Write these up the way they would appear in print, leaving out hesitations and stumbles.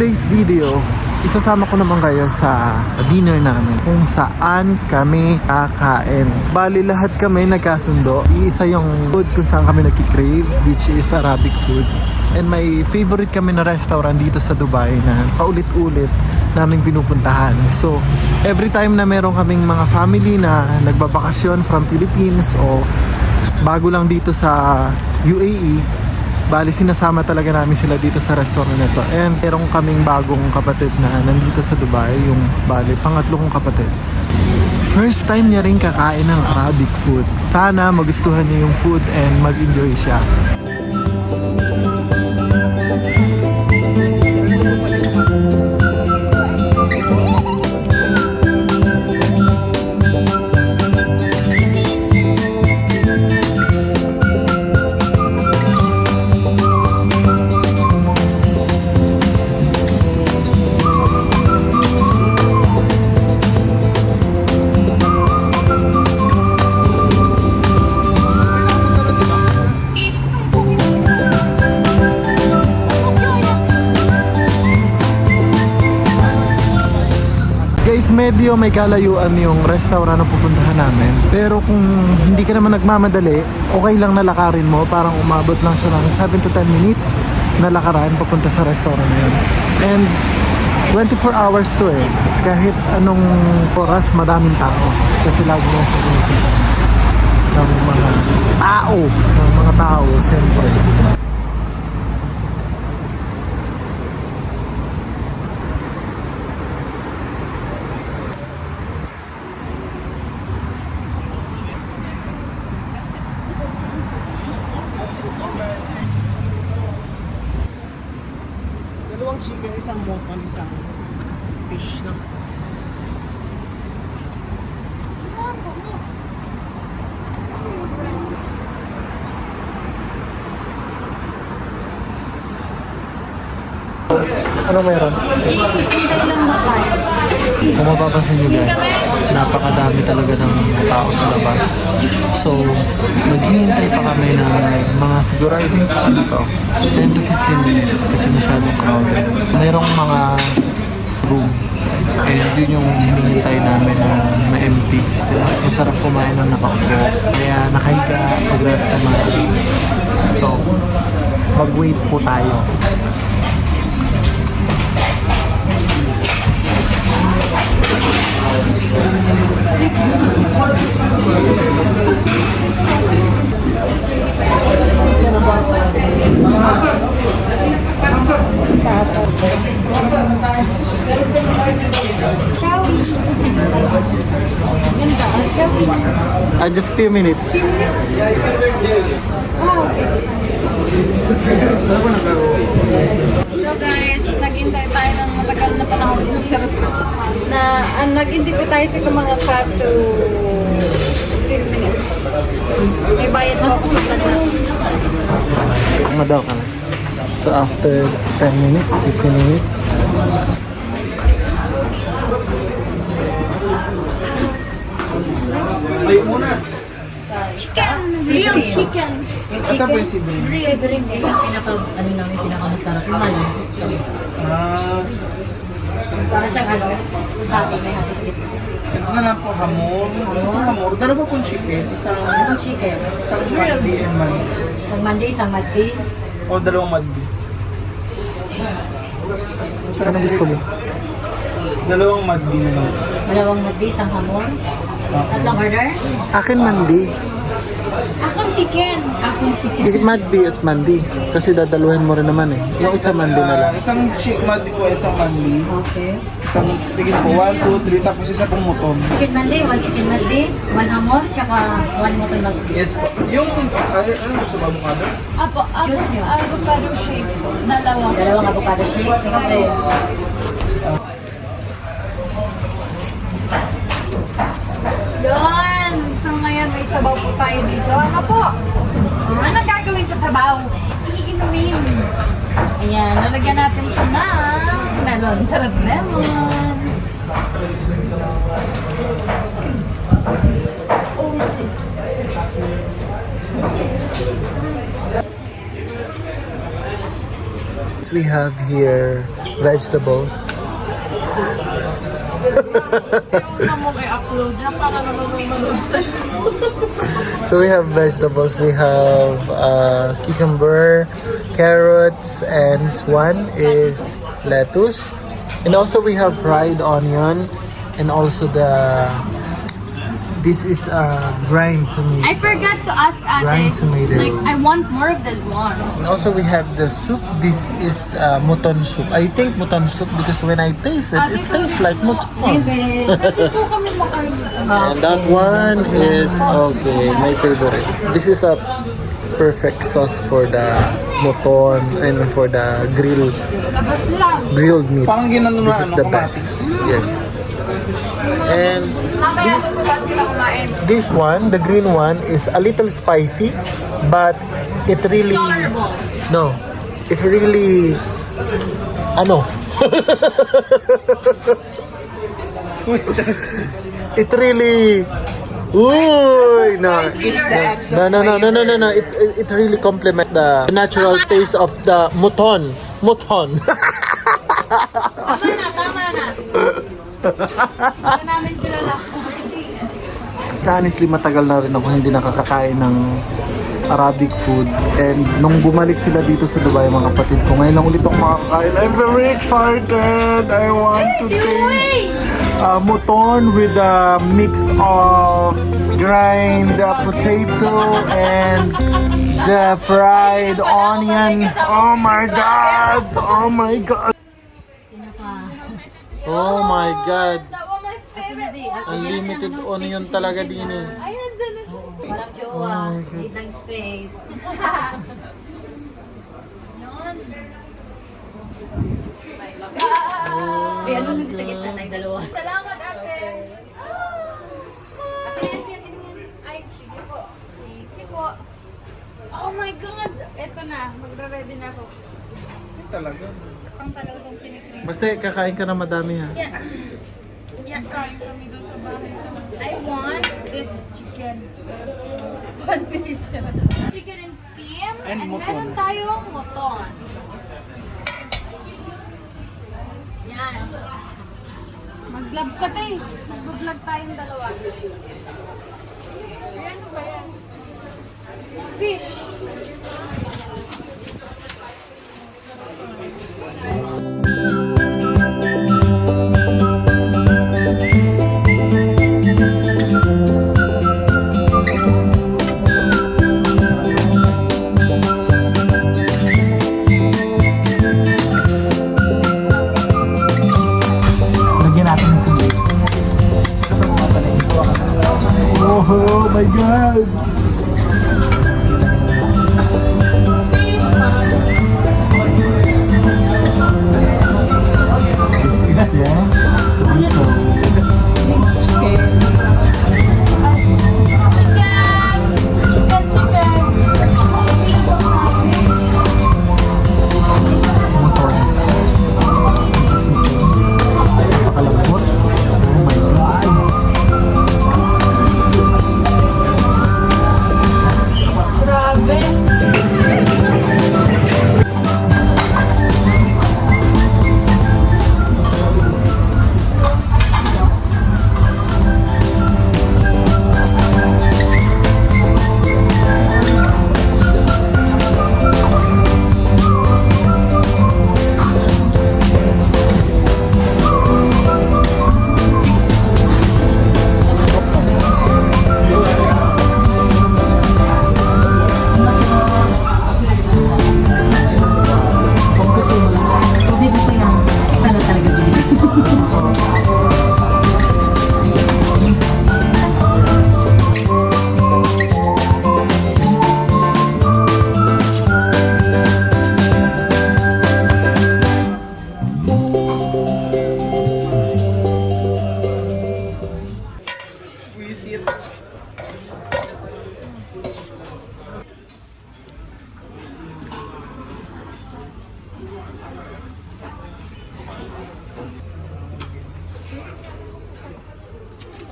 today's video, isasama ko naman kayo sa dinner namin kung saan kami kakain. Bali lahat kami nagkasundo. Iisa yung food kung saan kami nagkikrave, which is Arabic food. And may favorite kami na restaurant dito sa Dubai na paulit-ulit naming pinupuntahan. So, every time na meron kaming mga family na nagbabakasyon from Philippines o bago lang dito sa UAE, bali sinasama talaga namin sila dito sa restaurant nito. And meron kaming bagong kapatid na nandito sa Dubai, yung bali pangatlo kong kapatid. First time niya rin kakain ng Arabic food. Sana magustuhan niya yung food and mag-enjoy siya. Guys, medyo may kalayuan yung restaurant na pupuntahan namin. Pero kung hindi ka naman nagmamadali, okay lang na lakarin mo. Parang umabot lang siya ng 7 to 10 minutes na lakaran papunta sa restaurant na yun. And 24 hours to eh. Kahit anong oras, madaming tao. Kasi lagi na siya pinupunta ng mga tao. Ng mga tao, siyempre. Dalawang chicken, isang moton, isang fish, no? Ano meron? Kung mapapansin nyo guys, napakadami talaga ng tao sa labas. So, maghihintay pa kami ng mga siguro ay 10 to 15 minutes kasi masyadong crowded. Mayroong mga room. And yun yung hinihintay namin na empty. Kasi mas masarap kumain ng nakaupo. Kaya nakahiga, pag-rest naman. So, mag-wait po tayo. Just few minutes. So guys, naghintay tayo ng matagal na panahon na naghintay po tayo sa mga 5 to 15 minutes. May bayad na sa kusunod na. Madaw ka na. So after 10 minutes, 15 minutes. Ay, muna. Chicken! Real chicken! Asa po yung sibling? Real chicken. Pinakamasarap yung malo. Para siyang hati, may hati sa gitna. Ito na lang po, hamon. Hamon. Dalawa pong chicken. Anong chicken? Isang madbi and mali. Isang Monday, isang Monday. O dalawang madbi. Ano gusto mo? Dalawang madbi na lang. Dalawang Monday, isang hamon. Tatlong order. Akin mandi. Akong chicken! Akong chicken. Madbi at mandi. Kasi dadaluhin mo rin naman eh. Yung isa mandi na lang. Isang madbi po, isang mali. Okay. Isang, tigil po, 1, 2, 3, tapos isa pong moton. Chicken Monday, one chicken Monday, one hamon, tsaka one mutton masbi. Yes po. Yung, ano gusto ba avocado? Apo, Choose nyo. avocado shake. Dalawa. Dalawang avocado shake. Ikaw Yun! So ngayon may sabaw po tayo dito. Ano po? Ano gagawin sa sabaw? Iinumin. Ayan, lalagyan natin siya ng melon. Sarap lemon. we have here vegetables. Yung mo kay upload na para naman manood sa'yo. So we have vegetables. We have cucumber, carrots, and one is lettuce. And also we have fried onion, and also this is grind tomato. I forgot to ask Grind Ate, tomato. like, I want more of that one. And also we have the soup. This is mutton soup. I think mutton soup because when I taste it, it tastes like mutton. Hindi po kami makain dito. And that one is okay, my favorite. This is a perfect sauce for the mutton and for the Labas lang. grilled meat. Parang ginano na This is ano, the kamatis. best. Yes. And Mamaya bubulat kita kumain. this one, the green one, is a little spicy, but it really no, it really ano. It really Uy, no. No. It really complements the natural taste of the mutton. Mutton. Tama na. Hindi namin kilala. Honestly, matagal na rin ako hindi nakakakain ng Arabic food. And nung bumalik sila dito sa Dubai, mga kapatid ko, ngayon lang ulit ako makakain. I'm very excited! I want to taste mutton with a mix of grind potato and the fried onion. Oh my God! Oh my God! Sino pa? Oh my God! That was my favorite one. Unlimited onion talaga din eh. Ay, nandyan na siya. Parang jowa. Need ng space. Yun. Ay, ano nandun sa gitna tayong dalawa? Salamat, ate. Ate, yan, yan. Ay, sige po. Sige po. Oh my God! Eto na. Magre-ready na ako. Talaga. Ang tagal kong sinikream. Basta kakain ka na madami ha. Yeah. Yeah. Kain kami doon sa bahay. I want this chicken. One piece siya. Chicken and steam. And mutton. meron tayong mutton. Yan. Mag-gloves ka tayo. Mag-vlog tayong dalawa. Ano ba yan? Fish. Lagyan natin ng sili. Oh my God! This is the tomato. Motor. This is motor. Nakalambot. Oh my God! Tubig ko yan. Sana talaga binigay. Visit.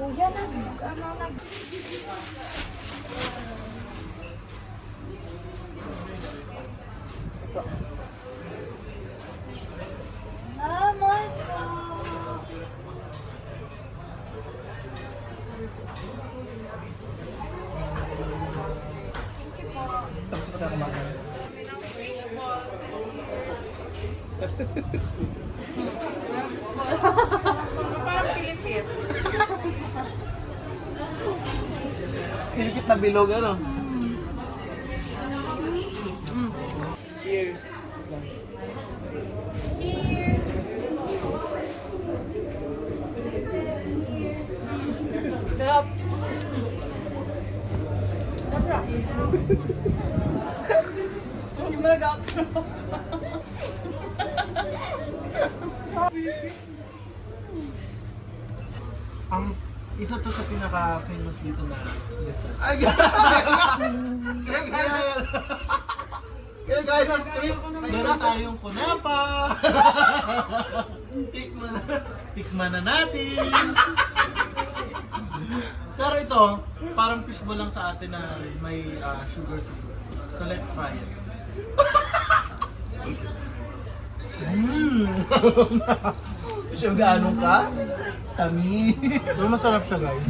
Kuya, nag... Tapos pa tayo kumain. Parang Pilipit. Pilipit na bilog, ano? Cheers. Cheers! Sarap. Sarap. Hindi mo nag-up. Ang isa to sa pinaka-famous dito na dessert. Ay, kaya gaya ng script. Meron tayong kunapa. Tikman na natin. Pero ito, parang fishball lang sa atin na may sugar siguro. So let's try it. Siya gaano ka? Kami. Pero masarap siya, guys.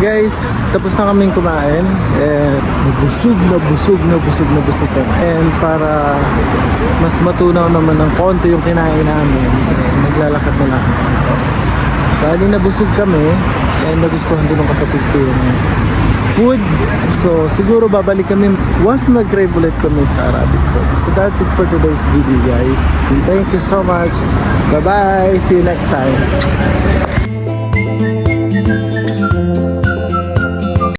Guys, tapos na kaming kumain and busog kami. And para mas matunaw naman ng konti yung kinain namin, naglalakad na lang. Bali nabusog kami and nagustuhan din ng kapatid ko yung food. So siguro babalik kami once nag-crave ulit kami sa Arabic food. So that's it for today's video, guys. Thank you so much. Bye bye. See you next time.